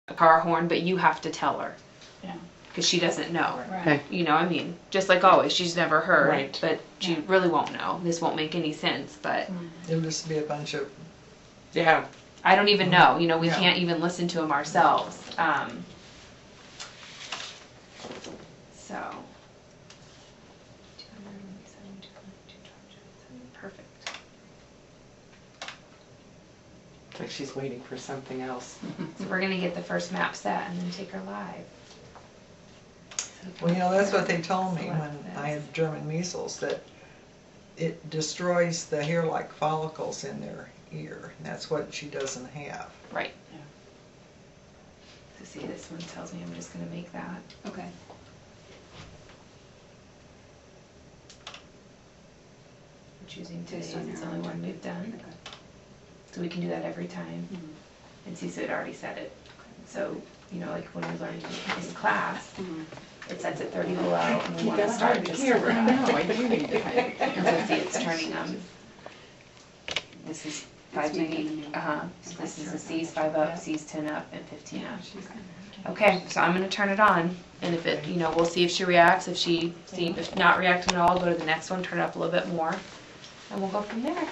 a car horn, but you have to tell her. Yeah. Because she doesn't know. Right. You know, I mean, just like always, she's never heard, Right. but she really won't know. This won't make any sense, but It'll just be a bunch of, Yeah. I don't even know. You know, we Yeah. can't even listen to them ourselves. So. Perfect. It's like she's waiting for something else. So we're gonna get the first map set and then take her live. well, you know, that's what they told me Select when this. I had German measles, that it destroys the hair-like follicles in their ear. And that's what she doesn't have. Right. Yeah. So see, this one tells me I'm just gonna make that. Okay. I'm choosing today's, Based on it's the your only one we've done. Okay. So we can do that every time. Mhm. And see, so it already set it. So, you know, like when we learned in class, Mhm. it sets it 30 below and we You want to gotta start hide the just. camera. I know, I do need to hide the And so see, it's turning this is 5 It's making maybe, a new- so this is the C's 5 up, Yeah. C's 10 up, and 15 up. She's gonna- Okay, so I'm gonna turn it on, and if it, you know, we'll see if she reacts. If not reacting at all, go to the next one, turn it up a little bit more, and we'll go from there.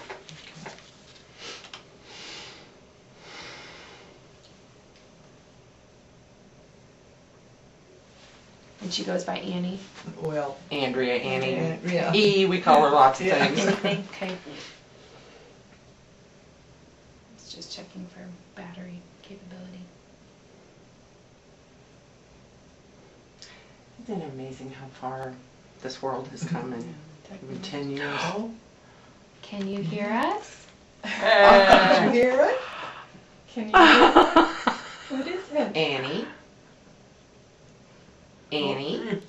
And she goes by Annie. Well, Andrea, Annie. yeah. E, we call her lots of Yeah. things. Anything? Okay. It's just checking for battery capability. Isn't it amazing how far this world has come in even 10 years? Oh, Can you hear us? did you hear it? Can you hear that? What is it? Annie. Annie.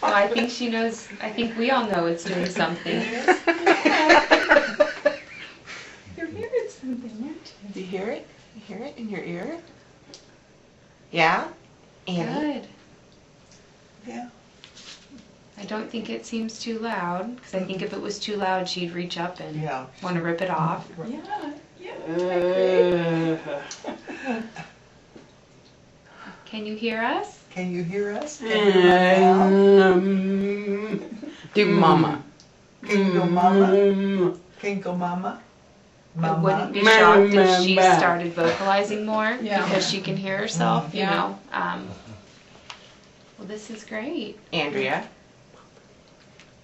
Well, I think she knows, I think we all know it's doing something. You're hearing something, aren't you? Do you hear it? You hear it in your ear? Yeah? Annie? Good. Yeah. I don't think it seems too loud, because I think if it was too loud, she'd reach up and Yeah. want to rip it off. Yeah, yeah. Can you hear us? Can you hear us? Can you hear Do mama. Kinko mama? Kinko mama? I wouldn't be Mama. shocked if she Mama. started vocalizing more, Yeah. because she can hear herself, you Yeah. know. Well, this is great. Andrea.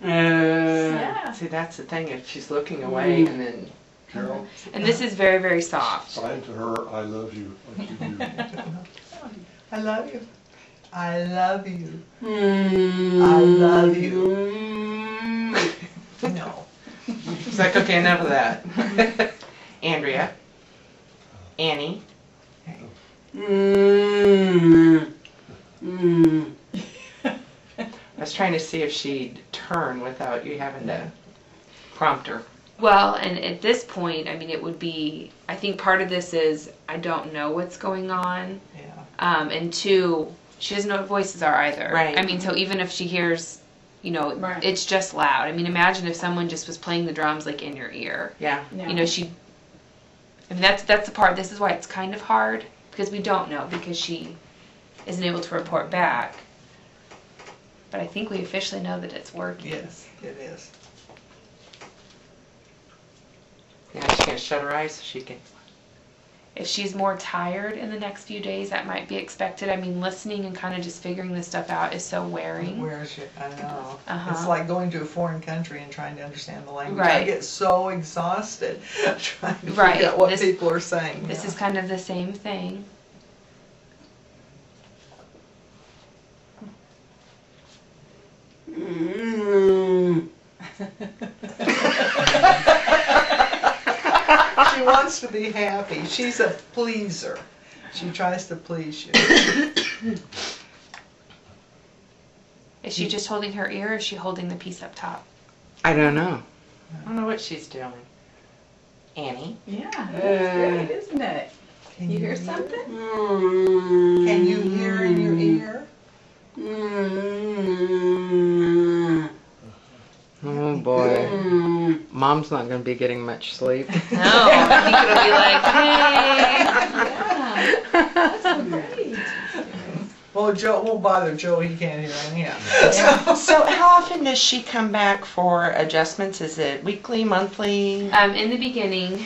Yeah. See, that's the thing. If she's looking away and then Carol, And this is very, very soft. sign to her, I love you, like you do. I love you. I love you. I I love you. No. It's like, okay, enough of that. Andrea. Annie. I was trying to see if she'd turn without you having to prompt her. Well, and at this point, I mean, it would be, I think part of this is I don't know what's going on. Yeah. And two, she doesn't know what voices are either. Right. I mean, so even if she hears, you know, Right. it's just loud. I mean, imagine if someone just was playing the drums like in your ear. Yeah. Yeah. You know, I mean, that's the part, this is why it's kind of hard, because we don't know, because she isn't able to report back. But I think we officially know that it's working. Yes, it is. Now she's going to shut her eyes so she can. If she's more tired in the next few days, that might be expected. I mean, listening and kind of just figuring this stuff out is so wearing. Where is she? I know. Uh-huh. It's like going to a foreign country and trying to understand the language. I Right. get so exhausted trying to Right. figure out what This- people are saying. This yeah. is kind of the same thing. She wants to be happy. She's a pleaser. She tries to please you. Is she just holding her ear, or is she holding the piece up top? I don't know. I don't know what she's doing. Annie. Yeah, that's great, isn't it? Can You hear something? Can you hear in your ear? Oh boy. Mom's not going to be getting much sleep. No, I think it'll be like, hey. Well, Joe won't bother Joe. He can't hear anyhow. So how often does she come back for adjustments? Is it weekly, monthly? In the beginning,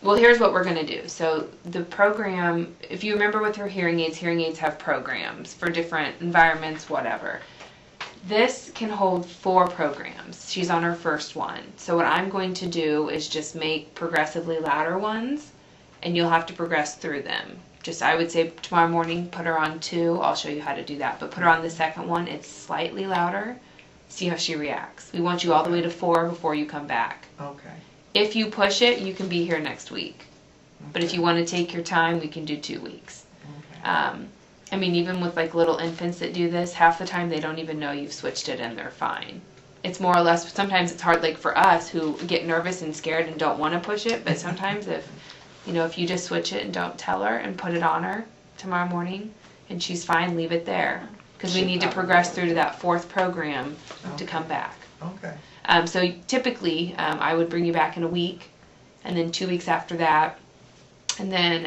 well, here's what we're going to do. So the program, if you remember with her hearing aids have programs for different environments, whatever. This can hold 4 programs. She's on her first one. So what I'm going to do is just make progressively louder ones, and you'll have to progress through them. Just, I would say tomorrow morning, put her on 2. I'll show you how to do that. But put her on the second one. It's slightly louder. See how she reacts. We want you all the way to 4 before you come back. Okay. If you push it, you can be here next week. But if you want to take your time, we can do 2 weeks. Okay. I mean, even with like little infants that do this, half the time they don't even know you've switched it and they're fine. It's more or less, sometimes it's hard like for us who get nervous and scared and don't want to push it, but sometimes if you just switch it and don't tell her and put it on her tomorrow morning and she's fine, leave it there. Because we need to progress through to that 4th program to come back. Okay. So typically, I would bring you back in a week, and then 2 weeks after that, and then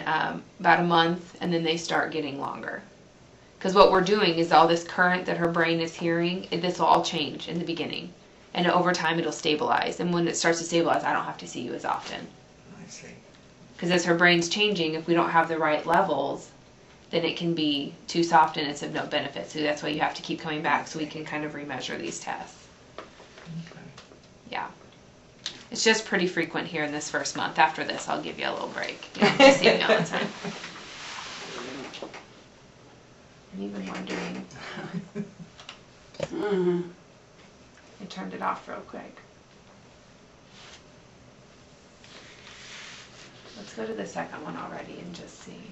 about a month, and then they start getting longer. Because what we're doing is all this current that her brain is hearing, this will all change in the beginning. And over time, it'll stabilize. And when it starts to stabilize, I don't have to see you as often. I see. Because as her brain's changing, if we don't have the right levels, then it can be too soft and it's of no benefit. So that's why you have to keep coming back so we can kind of remeasure these tests. Okay. Yeah. It's just pretty frequent here in this first month. After this, I'll give you a little break. You don't have to see me all the time. I'm even wondering. I turned it off real quick. Let's go to the second one already and just see.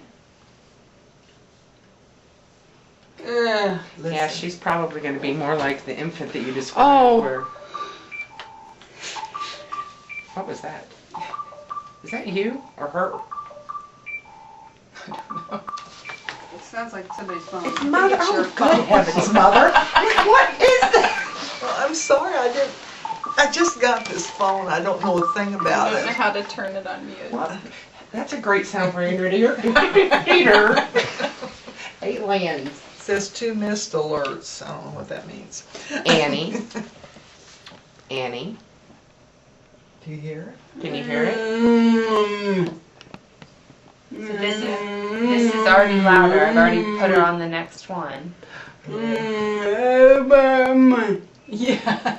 Yeah, she's probably going to be more like the infant that you described. Oh. Where... What was that? Is that you or her? It sounds like somebody's phone. Mother, It's your oh, good phone. heavens, Mother. What is that? Well, I'm sorry. I just got this phone. I don't know a thing I about don't know it. how to turn it on mute. What? That's a great sound for Andrea to hear. Peter. 8 lands. It says 2 missed alerts. I don't know what that means. Annie. Annie. Do you hear it? Can you hear it? So this is already louder. I've already put her on the next one. Yeah.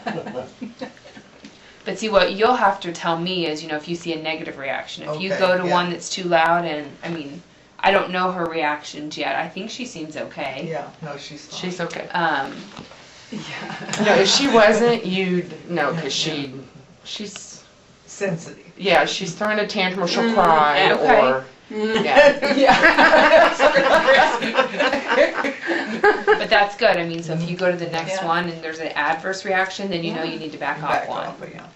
But see, what you'll have to tell me is, if you see a negative reaction. If you Okay, go to yeah. one that's too loud, and I don't know her reactions yet. I think she seems okay. Yeah. No, she's fine. She's okay. Yeah. No, if she wasn't, you'd know, because she's, sensitive. yeah, she's throwing a tantrum or she'll cry okay. or, yeah. But that's good. So if you go to the next Yeah. one and there's an adverse reaction, then you know you need to back off Back one. off, yeah.